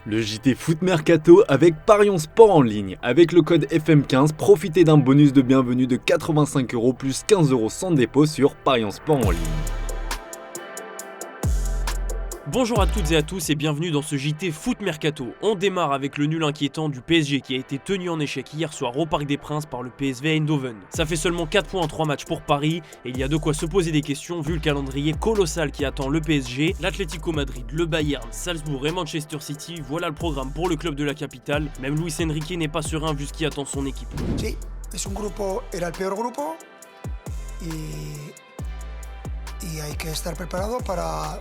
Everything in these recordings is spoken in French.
Le JT Foot Mercato avec Parions Sport en ligne. Avec le code FM15, profitez d'un bonus de bienvenue de 85€ plus 15€ sans dépôt sur Parions Sport en ligne. Bonjour à toutes et à tous et bienvenue dans ce JT Foot Mercato. On démarre avec le nul inquiétant du PSG qui a été tenu en échec hier soir au Parc des Princes par le PSV Eindhoven. Ça fait seulement 4 points en 3 matchs pour Paris et il y a de quoi se poser des questions vu le calendrier colossal qui attend le PSG, l'Atlético Madrid, le Bayern, Salzbourg et Manchester City. Voilà le programme pour le club de la capitale. Même Luis Enrique n'est pas serein vu ce qui attend son équipe. Sí, es un grupo, era el peor grupo y hay que estar preparado para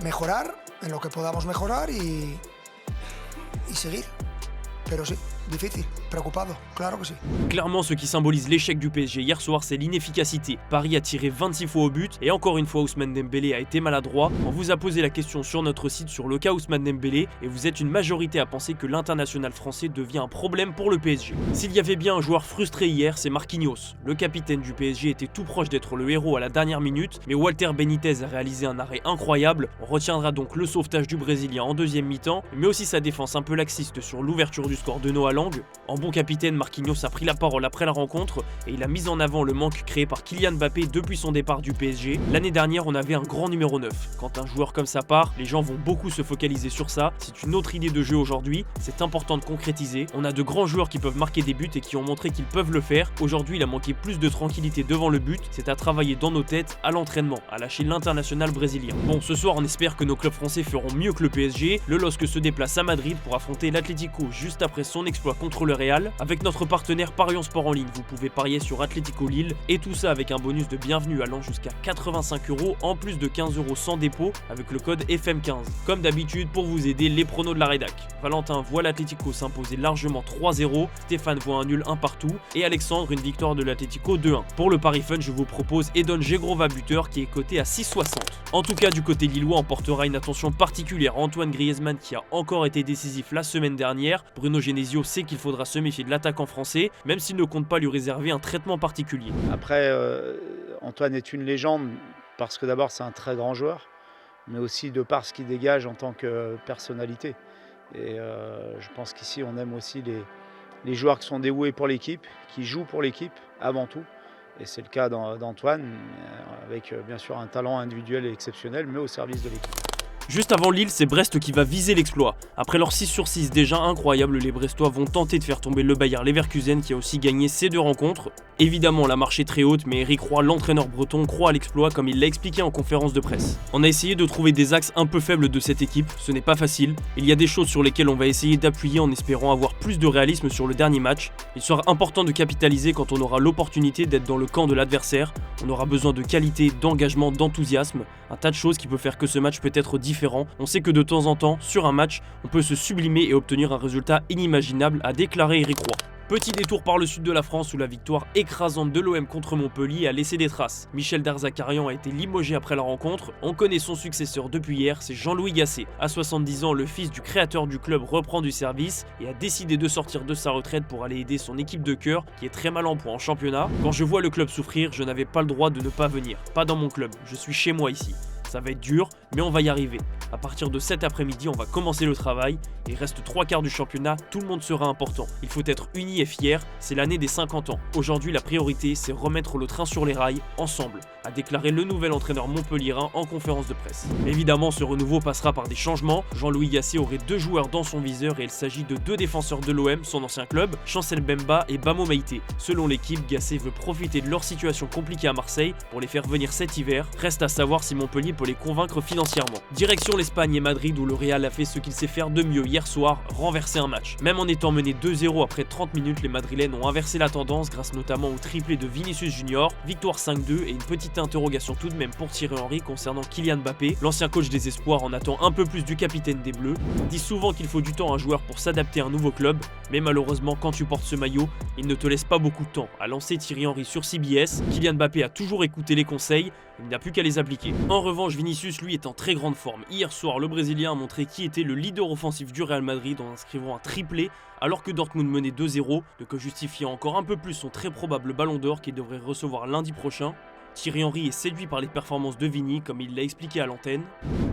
mejorar en lo que podamos mejorar y seguir. Pero sí, difícil, preocupado, claro que sí. Clairement, ce qui symbolise l'échec du PSG hier soir, c'est l'inefficacité. Paris a tiré 26 fois au but et encore une fois Ousmane Dembélé a été maladroit. On vous a posé la question sur notre site sur le cas Ousmane Dembélé et vous êtes une majorité à penser que l'international français devient un problème pour le PSG. S'il y avait bien un joueur frustré hier, c'est Marquinhos. Le capitaine du PSG était tout proche d'être le héros à la dernière minute, mais Walter Benitez a réalisé un arrêt incroyable. On retiendra donc le sauvetage du Brésilien en deuxième mi-temps, mais aussi sa défense un peu laxiste sur l'ouverture du score de Noah Lang. En bon capitaine, Marquinhos a pris la parole après la rencontre et il a mis en avant le manque créé par Kylian Mbappé depuis son départ du PSG. L'année dernière, on avait un grand numéro 9. Quand un joueur comme ça part, les gens vont beaucoup se focaliser sur ça. C'est une autre idée de jeu aujourd'hui, c'est important de concrétiser. On a de grands joueurs qui peuvent marquer des buts et qui ont montré qu'ils peuvent le faire. Aujourd'hui, il a manqué plus de tranquillité devant le but, c'est à travailler dans nos têtes, à l'entraînement, à lâcher l'international brésilien. Bon, ce soir, on espère que nos clubs français feront mieux que le PSG. Le LOSC se déplace à Madrid pour affronter l'Atlético juste après son exploit contre le Real. Avec notre partenaire Parions Sport en ligne, vous pouvez parier sur Atlético Lille et tout ça avec un bonus de bienvenue allant jusqu'à 85€ en plus de 15€ sans dépôt avec le code FM15. Comme d'habitude, pour vous aider, les pronos de la rédac. Valentin voit l'Atlético s'imposer largement 3-0, Stéphane voit un nul 1 partout et Alexandre une victoire de l'Atlético 2-1. Pour le pari fun, je vous propose Edon Gegrova buteur qui est coté à 6,60. En tout cas, du côté lillois, on portera une attention particulière à Antoine Griezmann qui a encore été décisif la semaine dernière. Bruno Genesio sait qu'il faudra se méfier de l'attaquant français, même s'il ne compte pas lui réserver un traitement particulier. Après, Antoine est une légende parce que d'abord c'est un très grand joueur, mais aussi de par ce qu'il dégage en tant que personnalité. Et je pense qu'ici on aime aussi les joueurs qui sont dévoués pour l'équipe, qui jouent pour l'équipe avant tout. Et c'est le cas d'Antoine, avec bien sûr un talent individuel exceptionnel, mais au service de l'équipe. Juste avant Lille, c'est Brest qui va viser l'exploit. Après leur 6/6 déjà incroyable, les Brestois vont tenter de faire tomber le Bayer Leverkusen qui a aussi gagné ces deux rencontres. Évidemment, la marche est très haute, mais Eric Roy, l'entraîneur breton, croit à l'exploit comme il l'a expliqué en conférence de presse. On a essayé de trouver des axes un peu faibles de cette équipe, ce n'est pas facile. Il y a des choses sur lesquelles on va essayer d'appuyer en espérant avoir plus de réalisme sur le dernier match. Il sera important de capitaliser quand on aura l'opportunité d'être dans le camp de l'adversaire. On aura besoin de qualité, d'engagement, d'enthousiasme, un tas de choses qui peuvent faire que ce match peut être différent. On sait que de temps en temps, sur un match, on peut se sublimer et obtenir un résultat inimaginable, a déclaré Eric Roy. Petit détour par le sud de la France où la victoire écrasante de l'OM contre Montpellier a laissé des traces. Michel Darzacarian a été limogé après la rencontre. On connaît son successeur depuis hier, c'est Jean-Louis Gasset. À 70 ans, le fils du créateur du club reprend du service et a décidé de sortir de sa retraite pour aller aider son équipe de cœur qui est très mal en point en championnat. Quand je vois le club souffrir, je n'avais pas le droit de ne pas venir. Pas dans mon club, je suis chez moi ici. Ça va être dur, mais on va y arriver. À partir de cet après-midi, on va commencer le travail. Il reste 3/4 du championnat, tout le monde sera important. Il faut être unis et fiers, c'est l'année des 50 ans. Aujourd'hui, la priorité, c'est remettre le train sur les rails, ensemble, a déclaré le nouvel entraîneur montpelliérain en conférence de presse. Évidemment, ce renouveau passera par des changements. Jean-Louis Gasset aurait 2 joueurs dans son viseur et il s'agit de 2 défenseurs de l'OM, son ancien club, Chancel Bemba et Bamo Meïté. Selon l'équipe, Gasset veut profiter de leur situation compliquée à Marseille pour les faire venir cet hiver. Reste à savoir si Montpellier peut les convaincre financièrement. Direction l'Espagne et Madrid où le Real a fait ce qu'il sait faire de mieux hier soir, renverser un match. Même en étant mené 2-0 après 30 minutes, les Madrilènes ont inversé la tendance grâce notamment au triplé de Vinicius Junior, victoire 5-2 et une petite interrogation tout de même pour Thierry Henry concernant Kylian Mbappé. L'ancien coach des espoirs en attend un peu plus du capitaine des Bleus. On dit souvent qu'il faut du temps à un joueur pour s'adapter à un nouveau club, mais malheureusement quand tu portes ce maillot, il ne te laisse pas beaucoup de temps, a lancé Thierry Henry sur CBS. Kylian Mbappé a toujours écouté les conseils, il n'a plus qu'à les appliquer. En revanche, Vinicius lui est en très grande forme. Hier soir, le Brésilien a montré qui était le leader offensif du Real Madrid en inscrivant un triplé alors que Dortmund menait 2-0, de quoi justifier encore un peu plus son très probable ballon d'or qu'il devrait recevoir lundi prochain. Thierry Henry est séduit par les performances de Vini, comme il l'a expliqué à l'antenne.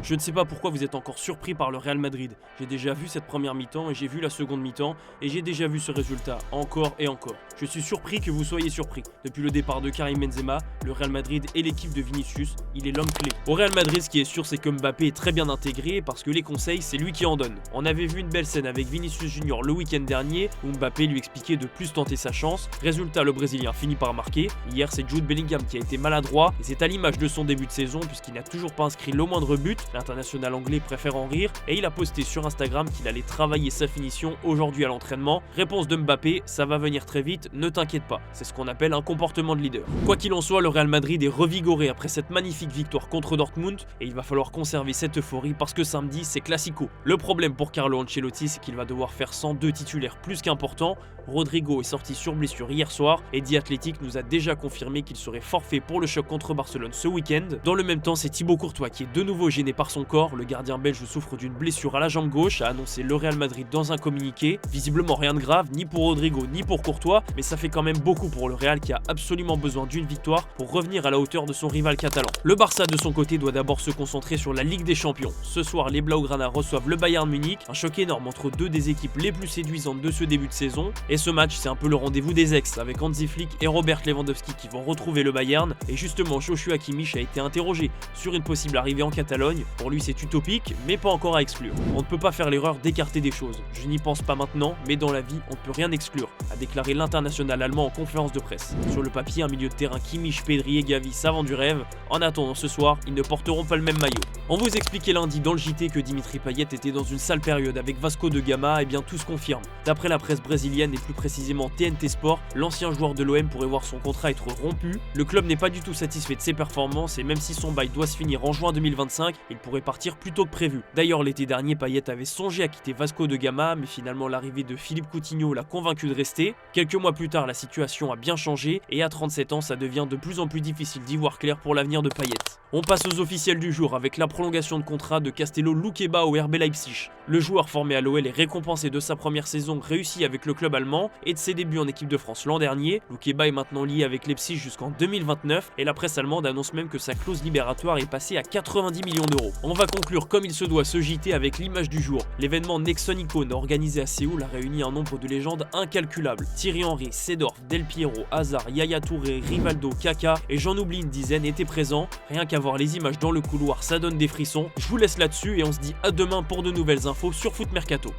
Je ne sais pas pourquoi vous êtes encore surpris par le Real Madrid. J'ai déjà vu cette première mi-temps et j'ai vu la seconde mi-temps et j'ai déjà vu ce résultat encore et encore. Je suis surpris que vous soyez surpris. Depuis le départ de Karim Benzema, le Real Madrid et l'équipe de Vinicius, il est l'homme clé. Au Real Madrid, ce qui est sûr, c'est que Mbappé est très bien intégré parce que les conseils, c'est lui qui en donne. On avait vu une belle scène avec Vinicius Junior le week-end dernier où Mbappé lui expliquait de plus tenter sa chance. Résultat, le Brésilien finit par marquer. Hier, c'est Jude Bellingham qui a été maladroit et c'est à l'image de son début de saison puisqu'il n'a toujours pas inscrit le moindre but. L'international anglais préfère en rire et il a posté sur Instagram qu'il allait travailler sa finition aujourd'hui à l'entraînement. Réponse de Mbappé, ça va venir très vite, ne t'inquiète pas. C'est ce qu'on appelle un comportement de leader. Quoi qu'il en soit, le Real Madrid est revigoré après cette magnifique victoire contre Dortmund et il va falloir conserver cette euphorie parce que samedi c'est classico. Le problème pour Carlo Ancelotti, c'est qu'il va devoir faire sans deux titulaires plus qu'importants. Rodrigo est sorti sur blessure hier soir et The Athletic nous a déjà confirmé qu'il serait forfait pour le choc contre Barcelone ce week-end. Dans le même temps, c'est Thibaut Courtois qui est de nouveau gêné par son corps. Le gardien belge souffre d'une blessure à la jambe gauche, a annoncé le Real Madrid dans un communiqué. Visiblement rien de grave, ni pour Rodrigo ni pour Courtois, mais ça fait quand même beaucoup pour le Real qui a absolument besoin d'une victoire pour revenir à la hauteur de son rival catalan. Le Barça de son côté doit d'abord se concentrer sur la Ligue des Champions. Ce soir, les Blaugrana reçoivent le Bayern Munich, un choc énorme entre deux des équipes les plus séduisantes de ce début de saison. Et ce match, c'est un peu le rendez-vous des ex, avec Hansi Flick et Robert Lewandowski qui vont retrouver le Bayern. Et justement, Joshua Kimmich a été interrogé sur une possible arrivée en Catalogne. Pour lui, c'est utopique, mais pas encore à exclure. On ne peut pas faire l'erreur d'écarter des choses. Je n'y pense pas maintenant, mais dans la vie, on ne peut rien exclure, a déclaré l'international allemand en conférence de presse. Sur le papier, un milieu de terrain Kimmich, Pedri et Gavi savent du rêve. En attendant ce soir, ils ne porteront pas le même maillot. On vous expliquait lundi dans le JT que Dimitri Payet était dans une sale période avec Vasco de Gama, et bien tout se confirme. D'après la presse brésilienne et plus précisément TNT Sport, l'ancien joueur de l'OM pourrait voir son contrat être rompu. Le club n'est pas du tout satisfait de ses performances et même si son bail doit se finir en juin 2025, il pourrait partir plus tôt que prévu. D'ailleurs, l'été dernier, Payet avait songé à quitter Vasco de Gama, mais finalement l'arrivée de Philippe Coutinho l'a convaincu de rester. Quelques mois plus tard, la situation a bien changé et à 37 ans, ça devient de plus en plus difficile d'y voir clair pour l'avenir de Payet. On passe aux officiels du jour avec la prolongation de contrat de Castello Luqueba au RB Leipzig. Le joueur formé à l'OL est récompensé de sa première saison réussie avec le club allemand et de ses débuts en équipe de France l'an dernier. Luqueba est maintenant lié avec Leipzig jusqu'en 2029 et la presse allemande annonce même que sa clause libératoire est passée à 90 millions d'euros. On va conclure comme il se doit ce JT avec l'image du jour. L'événement Nexon Icon organisé à Séoul a réuni un nombre de légendes incalculables. Thierry Henry, Seedorf, Del Piero, Hazard, Yaya Touré, Rivaldo, Kaka et j'en oublie une dizaine étaient présents. Rien qu'à voir les images dans le couloir, ça donne des frissons. Je vous laisse là-dessus et on se dit à demain pour de nouvelles infos sur Foot Mercato.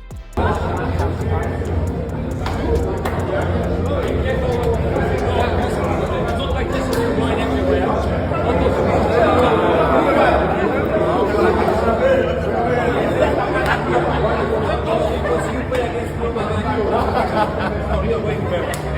Río Buen